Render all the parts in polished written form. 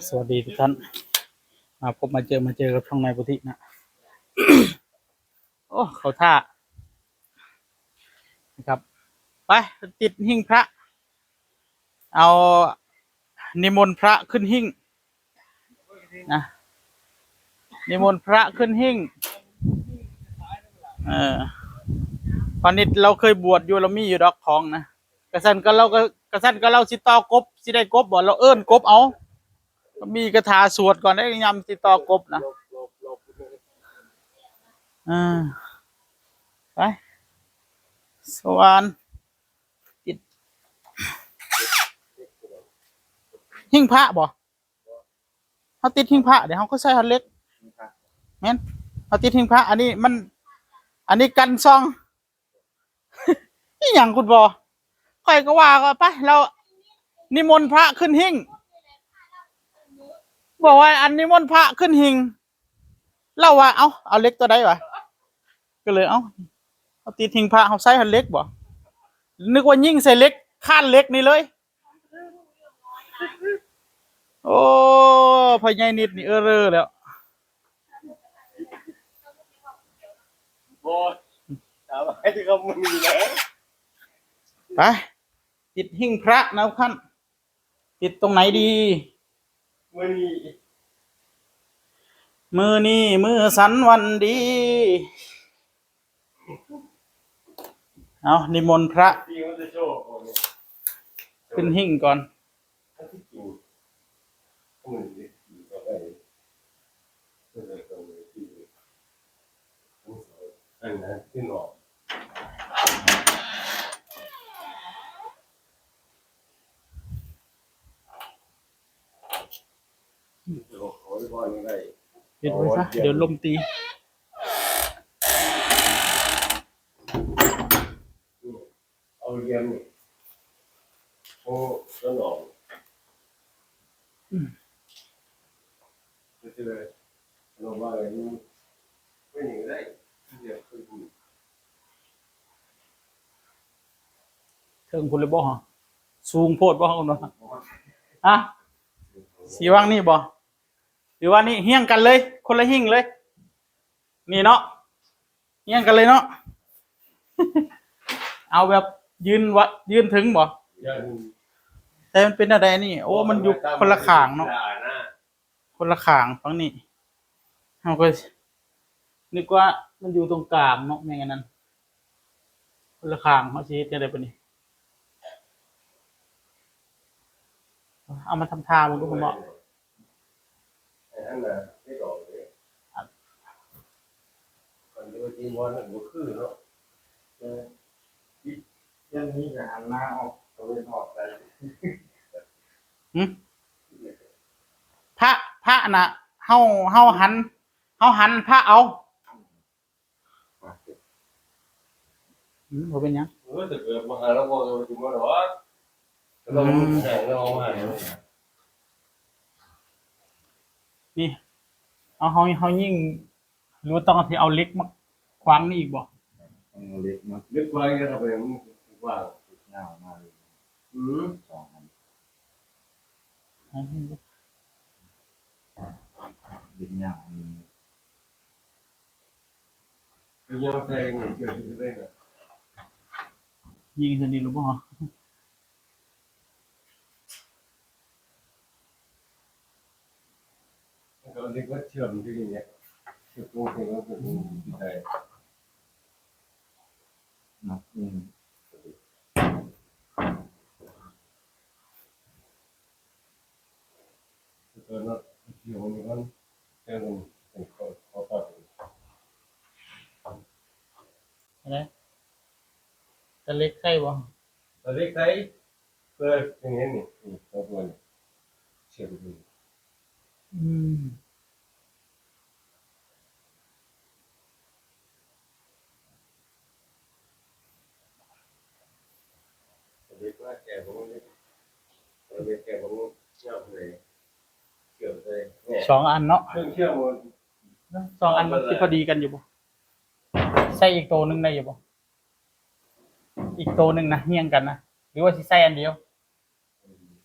สวัสดีทุกท่านมาพบมาเจอกับช่องนายพุทธินะ โอ้เขาท่านะครับไปติดหิ้งพระเอานิมนต์พระขึ้นหิ้งนะนิมนต์พระขึ้นหิ้งเออตอนนี้เราเคยบวชอยู่เรามีอยู่ดอกของนะกระสันก็เราก็กระสันก็เราสิต่อกบสิได้กบบ่เราเอิ้นกบเอามีคาถาสวดก่อนได้ยำสิต่อกบนะอ่าไปสวรรค์ติดหิ้งพระบ่เขาติดหิ้งพระเดี๋ยวเขาก็ใส่หันเล็กแม่นเขาติดหิ้งพระอันนี้มันอันนี้กันซองนี่อย่างคุณบอใครก็ว่าก็ไปเรานิมนต์พระขึ้นหิ้งบอกว่าอันนิมนต์พระขึ้นหิ้งเล่าว่าเอาเล็กตัวใดวะก็เลยเอาติดหิ้งพระเขาใส่หันเล็กบ่นึกว่ายิ่งใส่เล็กข้านเล็กนี่เลยโอ้พญายนิดนี่เร่อแล้วโอ้ยถามให้ที่เขามีแล้ว ไปติดหิ้งพระนะท่านติดตรงไหนดีมื่อนี้มือนี้มือสันวันดีเอานิมนต์พระ ที่มันจะโชว์คนเนี่ย ขึ้นหิ้งก่อนถ้าที่จริงก็เหมือนที่ก็ได้ก็เลยตรงนี้ที่อันนั้นที่หนอกเขาได้บอกยังไง ปิดไว้ซะเดี๋ยวลมตีเอาเรียนนี่โอ้ต้นหนอกจะเลยเราว่าอะไรนี่ไม่หนีได้เดี๋ยวคือ เทิงพุ่นเลยบ่ฮะสูงโพดบ่ฮะคุณบ่ฮะสีว่างนี่บ่หรือว่านี่เฮี้ยงกันเลย คนละหิ้งเลย นี่เนาะเฮี้ยงกันเลยเนาะ เอาแบบยืนถึงบ่แต่มันเป็นอะไรนี่โอ้มันอยู่คนละข้างเนาะคนละข้างฝั่งนี้เราก็นึกว่ามันอยู่ตรงกลางเนาะไม่งั้นนั้นคนละข้างเขาสิเฮ็ดจังได๋ปะนี่เอามาทำท่ามึงดูคุณบ่อันน่ะไม่ดอกเลยอันนี้ว่าจีนวันนั้นก็คือเนาะเรื่องนี้จะหันหน้าออกตะเวนออกไป หึพระน่ะเฮาหันพระเอาบ่เป็นหยัง เออแต่เกิดมาหาเราบอกเราถึงว่าหรอเราแข่งเราหาย นี่เฮายิ่งหรือว่าต้องที่เอาเล็กมาขวางนี่อีกบ่เล็กมาเล็กไว้ก็ทำไปมันกว้างยาวมากเลยสองอันดินยาวมันยังแทงเกิดขึ้นได้ไง ยิงซะนี่รู้บ่ฮะ ก็เรียกว่าเชื่อมที่นี่เนี่ยเชื่อมตรงนี้ก็คือที่ไทยนักตัวนั้นเชื่อมกันแค่นั้นเป็นข้อตัดอะไรตะเล็กใส่บ่แต่เล็กไทยเพื่ออย่างนี้นี่ตัวตัวนี้เชื่อมกัน อืมเล็กว่าแก่ผมเล็กเล็กแก่ผมเชื่อมเลยเชื่อมเลยสองอันเนาะเชื่อมหมดสองอันมันสิพอดีกันอยู่บ่ใส่อีกตัวหนึงได้อยู่บ่อีกตัวหนึงนะเฮี้ยงกันนะหรือว่าสิใส่อันเดียว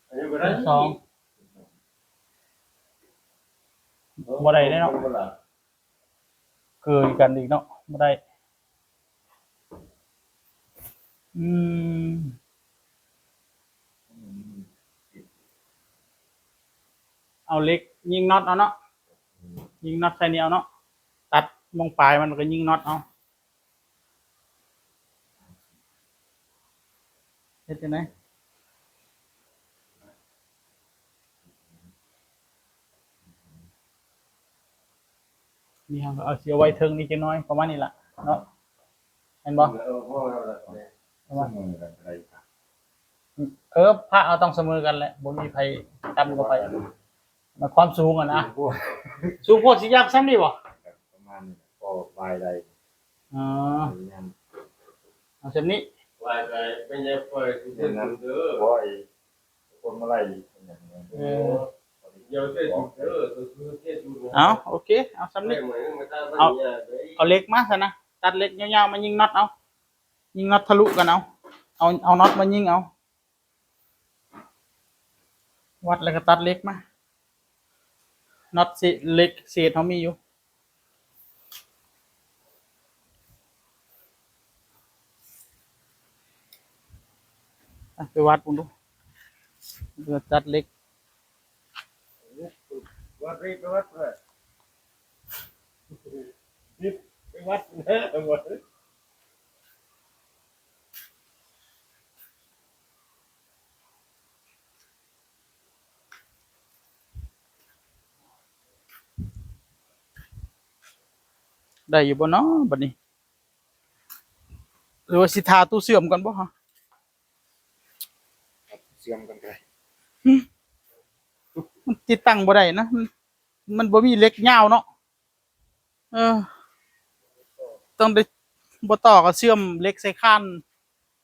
อันนี้ก็ได้สอง บ่ได้เนาะเกินกันอีกเนาะบ่ได้อืมเอาเหล็กยิงน็อตเอาเนาะยิงน็อตใส่นี่เอาเนาะตัดมองปลายมันก็ยิงน็อตเอาเฮ็ดจังได๋นี่ครับเอาเสียไว้เทิงนี่จังน้อยประมาณนี้ล่ะเนาะเห็นบ่พระเอาต้องเสมอกันแหละบ่มีไผต่ำกว่าไผมันความสูงอ่ะนะสูงโพดสิยากซ้ำนี่บ่ประมาณนี้ก็วายใดอ๋อเอาเส้นนี้วายใดเป็นยังไงที่เป็นนั้นเด้อเพราะไอ้คนมาไล่อย่างเงี้ยเดี๋ยวเต้นเด้อตัวคือเต้นดูเอาโอเคเอาซ้ำนี้เอาเหล็กมาซะนะตัดเหล็กยาวๆมายิงน็อตเอายิงน็อตทะลุกันเอาน็อตมายิงเอาวัดแล้วก็ตัดเหล็กมาน็อตสิเหล็กเศษเฮามีอยู่ไปวัดปุ่นดูเดือตัดเหล็กวัดรีบไปวัดเลยรีบไปวัดนะหมดได้อยู่บ่เนาะบัดนี้หรือว่าสิทาตู้เสื่อมก่อนบ่ฮะเสื่อมกันไปมันติดตั้งบ่ได้นะมันบ่มีเหล็กยาวเนาะเออต้องได้บ่ต่อก็เชื่อมเหล็กใส่คาน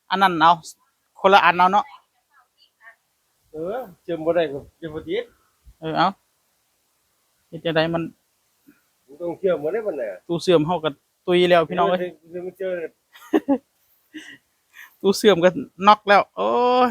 อันนั้นเอาคนละอันเอาเนาะเชื่อมบ่ได้ก็เชื่อมบ่ติดเอาเฮ็ดจังไดมันต้องเชื่อมบ่ได้บัดน่ะตู้เสื่อมเฮาก็ตุยแล้วพี่น้องเอ้ยเจอตู้เสื่อมก็น็อกแล้วโอ้ย